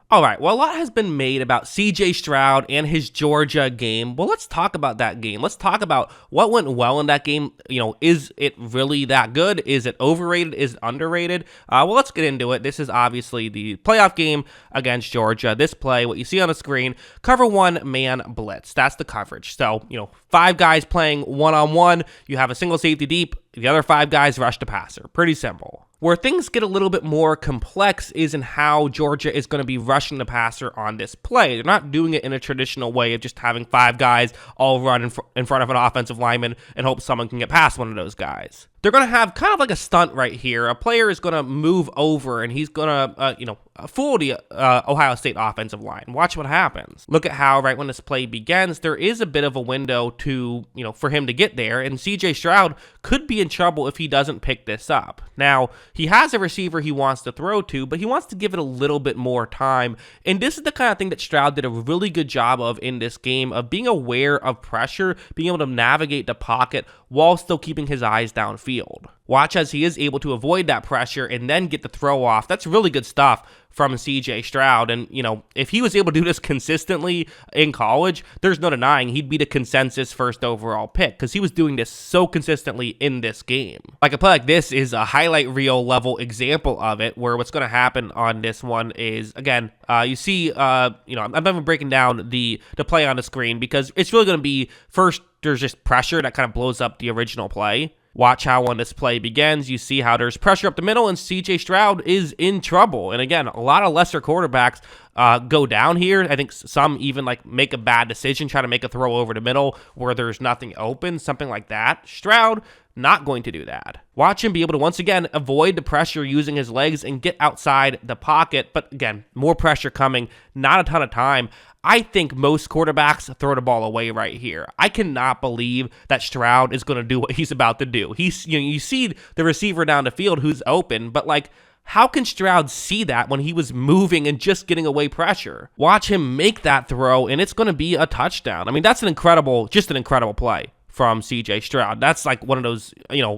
All right, well, a lot has been made about CJ Stroud and his Georgia game. Well, let's talk about that game. Let's talk about what went well in that game. Is it really that good? Is it overrated? Is it underrated? Well, let's get into it. This is obviously the playoff game against Georgia. This play, what you see on the screen, cover one man blitz. That's the coverage. So, 5 guys playing one-on-one. You have a single safety deep. The other 5 guys rush the passer. Pretty simple. Where things get a little bit more complex is in how Georgia is going to be rushing the passer on this play. They're not doing it in a traditional way of just having 5 guys all run in front of an offensive lineman and hope someone can get past one of those guys. They're going to have kind of like a stunt right here. A player is going to move over and he's going to, fool the Ohio State offensive line. Watch what happens. Look at how right when this play begins, there is a bit of a window to, for him to get there. And CJ Stroud could be in trouble if he doesn't pick this up. Now, he has a receiver he wants to throw to, but he wants to give it a little bit more time. And this is the kind of thing that Stroud did a really good job of in this game, of being aware of pressure, being able to navigate the pocket while still keeping his eyes downfield. Watch as he is able to avoid that pressure and then get the throw off. That's really good stuff from CJ Stroud. And, if he was able to do this consistently in college, there's no denying he'd be the consensus first overall pick because he was doing this so consistently in this game. Like a play like this is a highlight reel level example of it, where what's going to happen on this one is, again, you see, I'm not even breaking down the play on the screen because it's really going to be first, there's just pressure that kind of blows up the original play. Watch how when this play begins, you see how there's pressure up the middle and CJ Stroud is in trouble. And again, a lot of lesser quarterbacks go down here. I think some even make a bad decision, try to make a throw over the middle where there's nothing open, something like that. Stroud, not going to do that. Watch him be able to once again avoid the pressure using his legs and get outside the pocket. But again, more pressure coming, not a ton of time. I think most quarterbacks throw the ball away right here. I cannot believe that Stroud is going to do what he's about to do. You see the receiver down the field who's open, but how can Stroud see that when he was moving and just getting away pressure? Watch him make that throw, and it's going to be a touchdown. I mean, that's an incredible play from CJ Stroud. That's like one of those,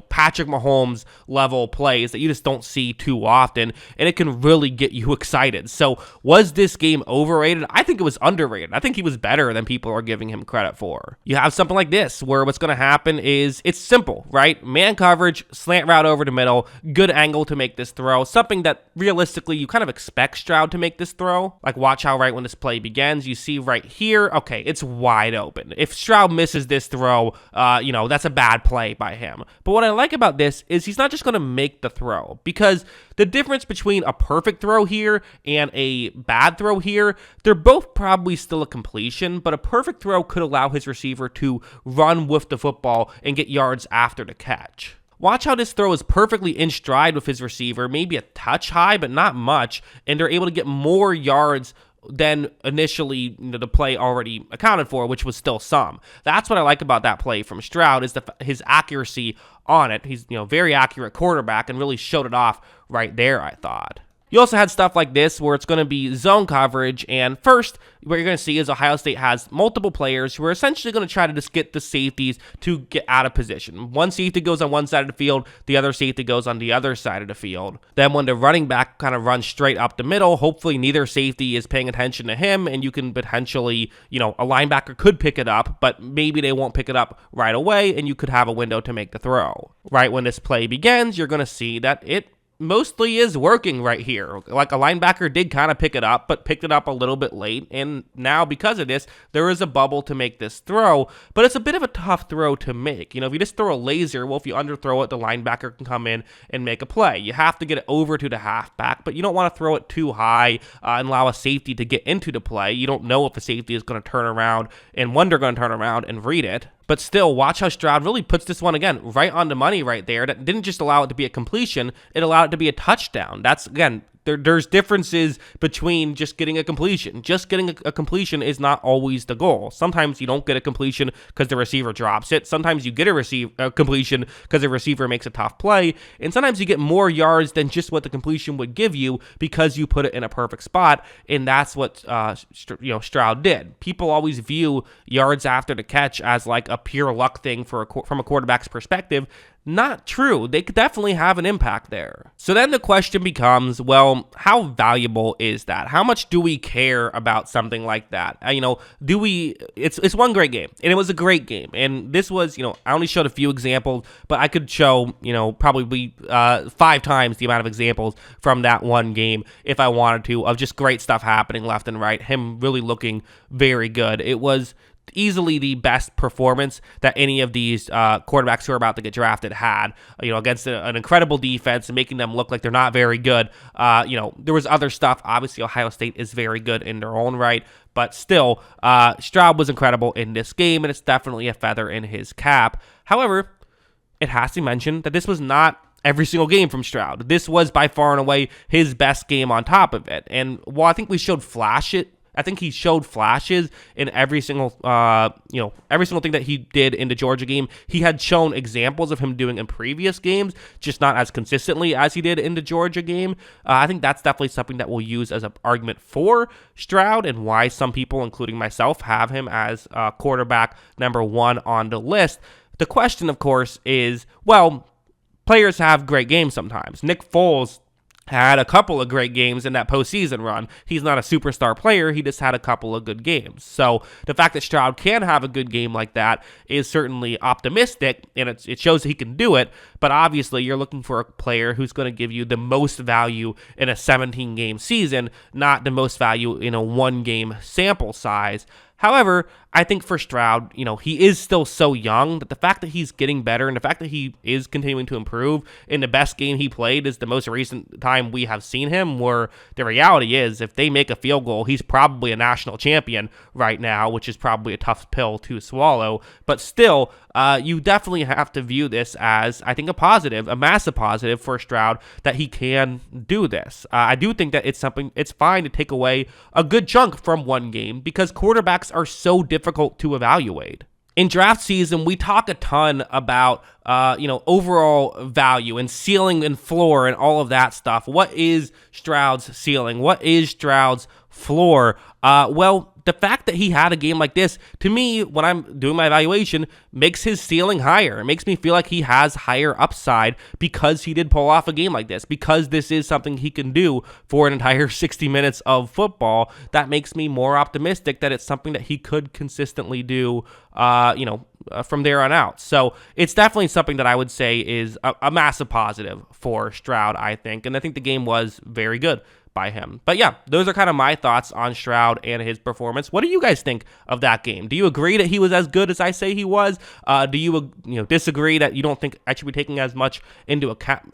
Patrick Mahomes level plays that you just don't see too often, and it can really get you excited. So was this game overrated? I think it was underrated. I think he was better than people are giving him credit for. You have something like this where what's going to happen is it's simple, right? Man coverage, slant route over the middle, good angle to make this throw, something that realistically you kind of expect Stroud to make this throw. Like watch how right when this play begins, you see right here, okay, it's wide open. If Stroud misses this throw, that's a bad play by him. But what I like about this is he's not just going to make the throw, because the difference between a perfect throw here and a bad throw here, they're both probably still a completion, but a perfect throw could allow his receiver to run with the football and get yards after the catch. Watch how this throw is perfectly in stride with his receiver, maybe a touch high, but not much, and they're able to get more yards than initially the play already accounted for, which was still some. That's what I like about that play from Stroud, is his accuracy on it. He's very accurate quarterback and really showed it off right there, I thought. You also had stuff like this where it's going to be zone coverage, and first, what you're going to see is Ohio State has multiple players who are essentially going to try to just get the safeties to get out of position. One safety goes on one side of the field, the other safety goes on the other side of the field. Then when the running back kind of runs straight up the middle, hopefully neither safety is paying attention to him, and you can potentially, a linebacker could pick it up, but maybe they won't pick it up right away, and you could have a window to make the throw. Right when this play begins, you're going to see that it mostly is working right here. Like a linebacker did kind of pick it up, but picked it up a little bit late. And now because of this, there is a bubble to make this throw, but it's a bit of a tough throw to make. If you just throw a laser, well, if you underthrow it, the linebacker can come in and make a play. You have to get it over to the halfback, but you don't want to throw it too high and allow a safety to get into the play. You don't know if a safety is going to turn around and when they're going to turn around and read it. But still, watch how Stroud really puts this one, again, right on the money right there. That didn't just allow it to be a completion, it allowed it to be a touchdown. That's, again, there's differences between just getting a completion. Just getting a completion is not always the goal. Sometimes you don't get a completion because the receiver drops it. Sometimes you get a completion because the receiver makes a tough play. And sometimes you get more yards than just what the completion would give you because you put it in a perfect spot. And that's what Stroud did. People always view yards after the catch as like a pure luck thing from a quarterback's perspective. Not true. They could definitely have an impact there. So then the question becomes, well, how valuable is that? How much do we care about something like that? Do we, it's one great game, and it was a great game. And this was, I only showed a few examples, but I could show, probably 5 times the amount of examples from that one game if I wanted to, of just great stuff happening left and right, him really looking very good. It was easily the best performance that any of these quarterbacks who are about to get drafted had, against an incredible defense and making them look like they're not very good. There was other stuff. Obviously, Ohio State is very good in their own right, but still, Stroud was incredible in this game, and it's definitely a feather in his cap. However, it has to be mentioned that this was not every single game from Stroud. This was by far and away his best game on top of it. And while I think he showed flashes in every single thing that he did in the Georgia game. He had shown examples of him doing in previous games, just not as consistently as he did in the Georgia game. I think that's definitely something that we'll use as an argument for Stroud and why some people, including myself, have him as quarterback number 1 on the list. The question, of course, is, well, players have great games sometimes. Nick Foles had a couple of great games in that postseason run. He's not a superstar player. He just had a couple of good games. So the fact that Stroud can have a good game like that is certainly optimistic, and it shows that he can do it. But obviously, you're looking for a player who's going to give you the most value in a 17-game season, not the most value in a 1-game sample size. However, I think for Stroud, he is still so young that the fact that he's getting better and the fact that he is continuing to improve, in the best game he played is the most recent time we have seen him, where the reality is if they make a field goal, he's probably a national champion right now, which is probably a tough pill to swallow. But still, you definitely have to view this as, I think, a massive positive for Stroud that he can do this. I do think that it's fine to take away a good chunk from one game because quarterbacks are so difficult to evaluate. In draft season, we talk a ton about, overall value and ceiling and floor and all of that stuff. What is Stroud's ceiling? What is Stroud's floor? Well, the fact that he had a game like this, to me, when I'm doing my evaluation, makes his ceiling higher. It makes me feel like he has higher upside because he did pull off a game like this, because this is something he can do for an entire 60 minutes of football. That makes me more optimistic that it's something that he could consistently do, from there on out. So it's definitely something that I would say is a massive positive for Stroud, I think. And I think the game was very good by him. But yeah, those are kind of my thoughts on Stroud and his performance. What do you guys think of that game? Do you agree that he was as good as I say he was? Do you disagree that you don't think I should be taking as much into account,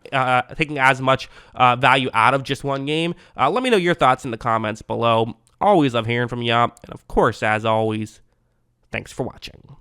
taking as much value out of just one game? Let me know your thoughts in the comments below. Always love hearing from you. And of course, as always, thanks for watching.